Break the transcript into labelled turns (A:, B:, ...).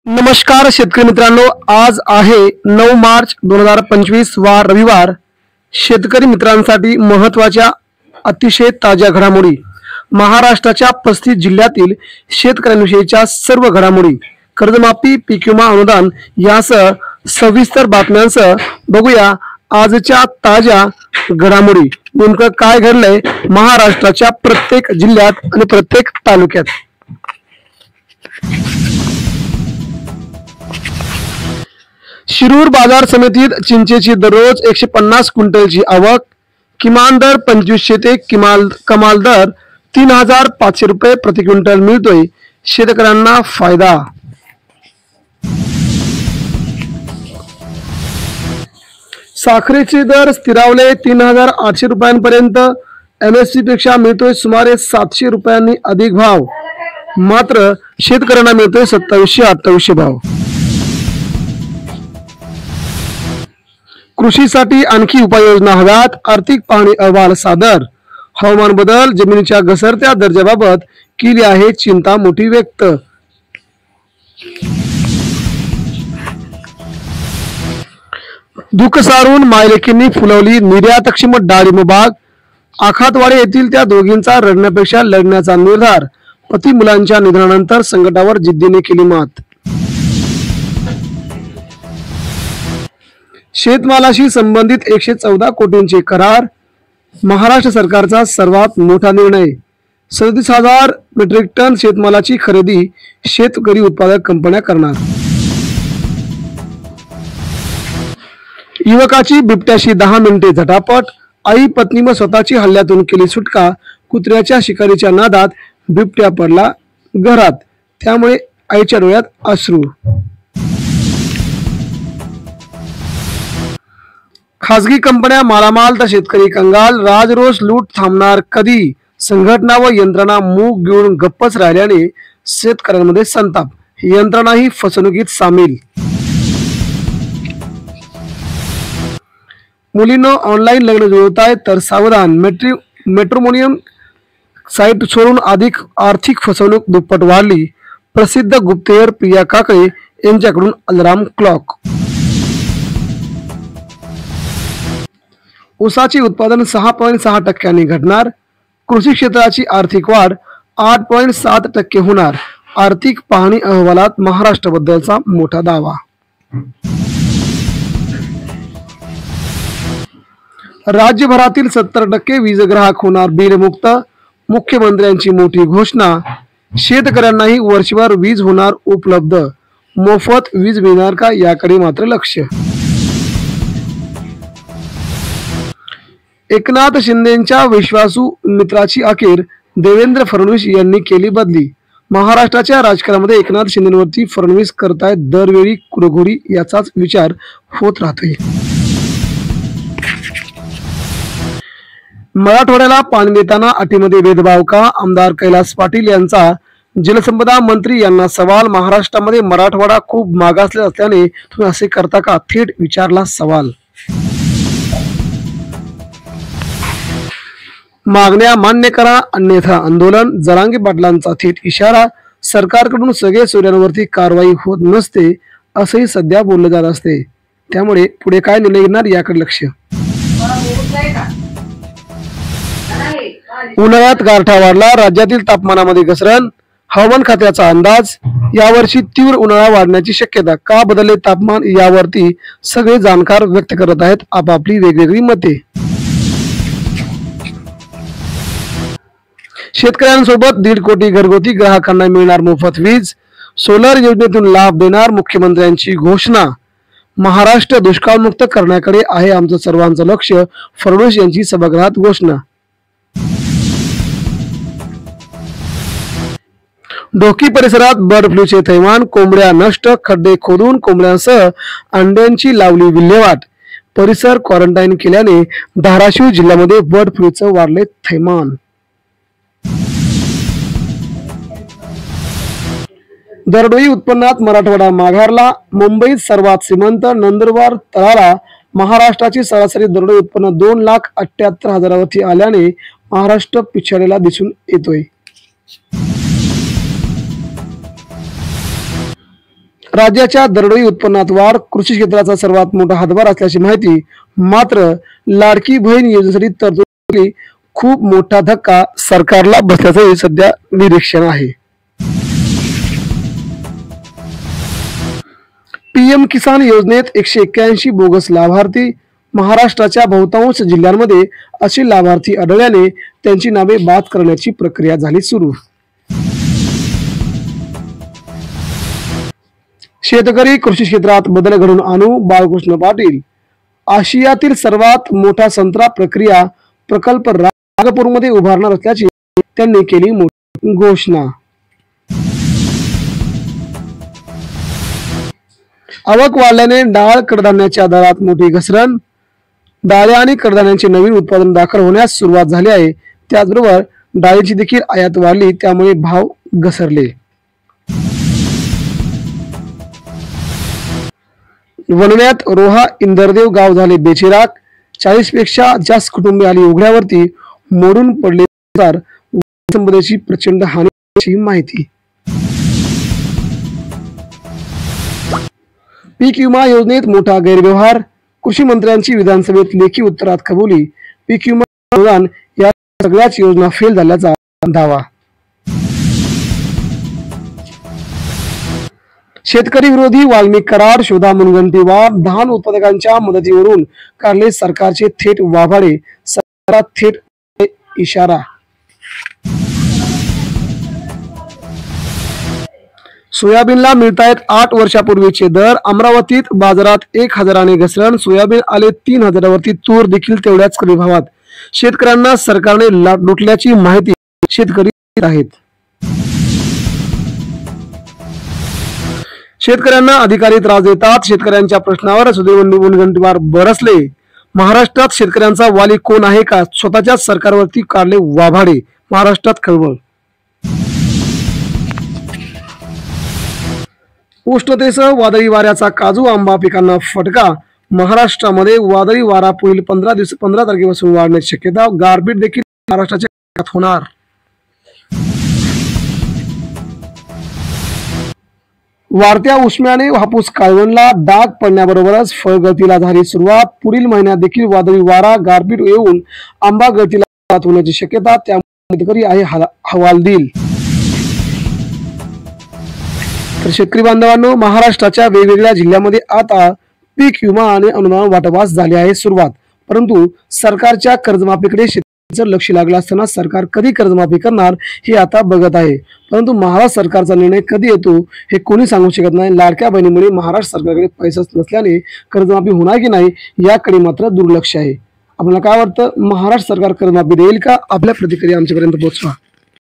A: नमस्कार शेतकरी मित्रांनो, आज आहे 9 मार्च 2025 वार रविवार। शेतकरी मित्रांसाठी महत्त्वाच्या अतिशय ताज्या घडामोडी, महाराष्ट्राच्या 35 जिल्ह्यातील शेतकऱ्यांविषयीच्या सर्व घडामोडी, कर्जमाफी, पीक विमा अनुदान यासह सविस्तर बातम्यांसह बघूया आजच्या ताज्या घडामोडी। नेमकं काय घडलंय महाराष्ट्राच्या प्रत्येक जिल्ह्यात आणि प्रत्येक तालुक्यात। शिरूर बाजार समितीत चिंचेची दररोज 150 क्विंटलची आवक, किमान दर 2500 ते कमाल दर 3500 रुपये प्रति क्विंटल मिळतोय, शेतकऱ्यांना फायदा। साखरेचे दर स्थिरावले 3800 रुपयांपर्यंत, MSP पेक्षा मिळतोय सुमारे 700 रुपयांनी अधिक भाव, मात्र शेतकऱ्यांना मिळतोय 2700-2800 भाव। कृषीसाठी आणखी उपाययोजना हव्यात, आर्थिक पाहणी अहवाल सादर। हवामान बदल, जमिनीच्या घसरत्या दर्जाबाबत केली आहे चिंता मोठी व्यक्त। दुःख सारून मायलेकींनी फुलवली निर्यातक्षम डाळिंब बाग, आखातवाडी येथील त्या दोघींचा रडण्यापेक्षा लढण्याचा निर्धार, पती मुलांच्या निधनानंतर संकटावर जिद्दीने केली मात। शेतमालाशी संबंधित 114 कोटींचे करार, महाराष्ट्र सरकारचा सर्वात मोठा निर्णय। 37,000 मेट्रिक टन शेतमालाची खरेदी शेतकरी उत्पादक कंपन्या करणार। युवकाची बिबट्याशी 10 मिनिटे झटापट, आई पत्नी व स्वतःची हल्ल्यातून केली सुटका, कुत्र्याच्या शिकारीच्या नादात बिबट्या पडला घरात, त्यामुळे आईच्या डोळ्यात अश्रू। खासगी कंपन्या मालामाल तर शेतकरी कंगाल, राजरोष लूट थांबणार कधी, संघटना व यंत्रणा मूग घेऊन गप्पच राहिल्याने शेतकऱ्यांमध्ये संताप, यंत्रणाही फसवणुकीत सामील। मुलींनो ऑनलाईन लग्न जुळवताय तर सावधान, मॅट्रिमोनियम साईट सोडून अधिक आर्थिक फसवणूक दुप्पट वाढली, प्रसिद्ध गुप्तहेर प्रिया काकडे यांच्याकडून अलार्म क्लॉक। ऊसाचे उत्पादन 6.6% घटणार, कृषी क्षेत्राची आर्थिक वाढ 8.7% होणार, आर्थिक पाहणी अहवालात महाराष्ट्राबद्दलचा मोठा दावा। राज्यभरातील 70% वीज ग्राहक होणार बिलमुक्त, मुख्यमंत्र्यांची मोठी घोषणा, शेतकऱ्यांनाही वर्षभर वीज होणार उपलब्ध, मोफत वीज मिळणार का याकडे मात्र लक्ष। एकनाथ शिंदेंच्या विश्वासू मित्राची अखेर, देवेंद्र फडणवीस यांनी केली बदली। महाराष्ट्राच्या राजकारणामध्ये एकनाथ शिंदेंवरती फडणवीस करतायत दरवेळी कुरघोडी, याचाच विचार होत राहतोय। मराठवाड्याला पाणी देताना अटीमध्ये भेदभाव का, आमदार कैलास पाटील यांचा जलसंपदा मंत्री यांना सवाल। महाराष्ट्रामध्ये मराठवाडा खूप मागासले असल्याने तुम्ही असे करता का, थेट विचारला सवाल। मागण्या मान्य करा अन्यथा आंदोलन, जरांगे पाटलांचा थेट इशारा, सरकारकडून सगळे सोयऱ्यांवरती कारवाई होत नसते असंही सध्या बोललं जात असते, त्यामुळे पुढे काय निर्णय घेणार याकडे लक्ष। उन्हाळ्यात गारठा वाढला, राज्यातील तापमानामध्ये घसरण, हवामान खात्याचा अंदाज, यावर्षी तीव्र उन्हाळा वाढण्याची शक्यता, का बदलले तापमान यावरती सगळे जाणकार व्यक्त करत आहेत आपापली वेगवेगळी मते। शेतकऱ्यांसोबत 1.5 कोटी घरगुती ग्राहकांना मिळणार मोफत वीज, सोलर योजनेतून लाभ देणार मुख्यमंत्र्यांची घोषणा, महाराष्ट्र दुष्काळमुक्त करण्याकडे आहे आमचं सर्वांचं लक्ष, फडणवीस यांची सभागृहात घोषणा। ढोकी परिसरात बर्ड फ्लूचे थैमान, कोंबड्या नष्ट, खड्डे खोदून कोंबड्यांसह अंड्यांची लावली विल्हेवाट, परिसर क्वारंटाईन केल्याने धाराशिव जिल्ह्यामध्ये बर्ड फ्लूचं वाढले थैमान। दरडोई उत्पन्नात मराठवाडा माघारला, मुंबईत सर्वात श्रीमंत, नंदुरबार तळाला महाराष्ट्राची सरासरी दरडोई उत्पन्न 2,78,000 आल्याने महाराष्ट्र पिछाडलेला दिसून येतोय। राज्याच्या दरडोई उत्पन्नात वाढ कृषी क्षेत्राचा सर्वात मोठा हातभार असल्याची माहिती. मात्र लाडकी बहीण योजनेसाठी तरतूद खूप मोठा धक्का सरकारला बसल्याचं सध्या निरीक्षण आहे. पीएम किसान योजनेत 181 बोगस लाभार्थी. महाराष्ट्राच्या बहुतांश जिल्ह्यांमध्ये असे लाभार्थी आढळल्याने त्यांची नावे बाद करण्याची प्रक्रिया झाली सुरू. शेतकरी कृषी क्षेत्रात बदल घडवून आणू. बाळकृष्ण पाटील. आशियातील सर्वात मोठा संत्रा प्रक्रिया प्रकल्प नागपूरमध्ये उभारणार असल्याची त्यांनी केली मोठी घोषणा. आवक वाढल्याने डाळ कडधान्याच्या दरात मोठी घसरण. डाळ्या आणि कडधान्यांचे नवीन उत्पादन दाखल होण्यास सुरुवात झाली आहे. त्याचबरोबर डाळीची देखील आयात वाढली, त्यामुळे भाव घसरले. वणव्यात रोहा इंदरदेव गाव झाले बेचिराग. 40 पेक्षा जास्त कुटुंबे आली उघड्यावरती. मोडून पडले संपदेची प्रचंड हानीची माहिती. पीक विमा योजनेत मोठा गैरव्यवहार. कृषी मंत्र्यांची विधानसभेत लेखी उत्तरात कबुली. पीक विमा अनुदान या सगळ्याच योजना फेल झाल्याचा दावा. शेतकरी विरोधी वाल्मिक करार. शोधा मुनगंटी वाद. धान उत्पादकांच्या मदतीवरून काढले सरकारचे थेट वाभाडे. सरकार थेट इशारा. सोयाबीनला मिळतायत 8 वर्षापूर्वीचे दर. अमरावतीत बाजारात 1000ने घसरण. सोयाबीन आले 3000वरती. तूर देखील तेवढ्याच कमी भावात. शेतकऱ्यांना सरकारने लुटल्याची माहिती शेतकरी आहेत. शेतकऱ्यांना अधिकारी त्रास देतात. शेतकऱ्यांच्या प्रश्नावर सुदैव मुनगंटीवार बरसले. महाराष्ट्रात शेतकऱ्यांचा वाली कोण आहे का? स्वतःच्याच सरकारवरती काढले वाभाडे. महाराष्ट्रात खळबळ. उष्णतेसह वादळी वाऱ्याचा काजू आंबा पिकांना फटका. महाराष्ट्रामध्ये वादळी वारा पुढील 15 तारखेपासून वाढण्याची शक्यता. गारपीट देखील महाराष्ट्राच्या भागात होणार. वाढत्या उष्म्याने हापूस काळवणला. डाग पडण्याबरोबरच फळगळतीला झाली सुरुवात. पुढील महिन्यात देखील वादळी वारा गारपीट येऊन आंबा गळतीला होण्याची शक्यता. त्यामुळे शेतकरी आहे हवालदिल. तर शेतकरी बांधवांनो, महाराष्ट्राच्या वेगवेगळ्या जिल्ह्यामध्ये आता पीक विमा आणि अनुदान वाटपास झाले आहे सुरुवात. परंतु सरकारच्या कर्जमाफीकडे शेतकऱ्यांचं लक्ष लागलं असताना सरकार कधी कर्जमाफी करणार हे आता बघत आहे. परंतु महाराष्ट्र सरकारचा निर्णय कधी येतो हे कोणी सांगू शकत नाही. लाडक्या बहिणीमुळे महाराष्ट्र सरकारकडे पैसाच नसल्याने कर्जमाफी होणार की नाही याकडे मात्र दुर्लक्ष आहे. आपल्याला काय वाटतं? महाराष्ट्र सरकार कर्जमाफी देईल का? आपल्या प्रतिक्रिया आमच्यापर्यंत पोहोचवा.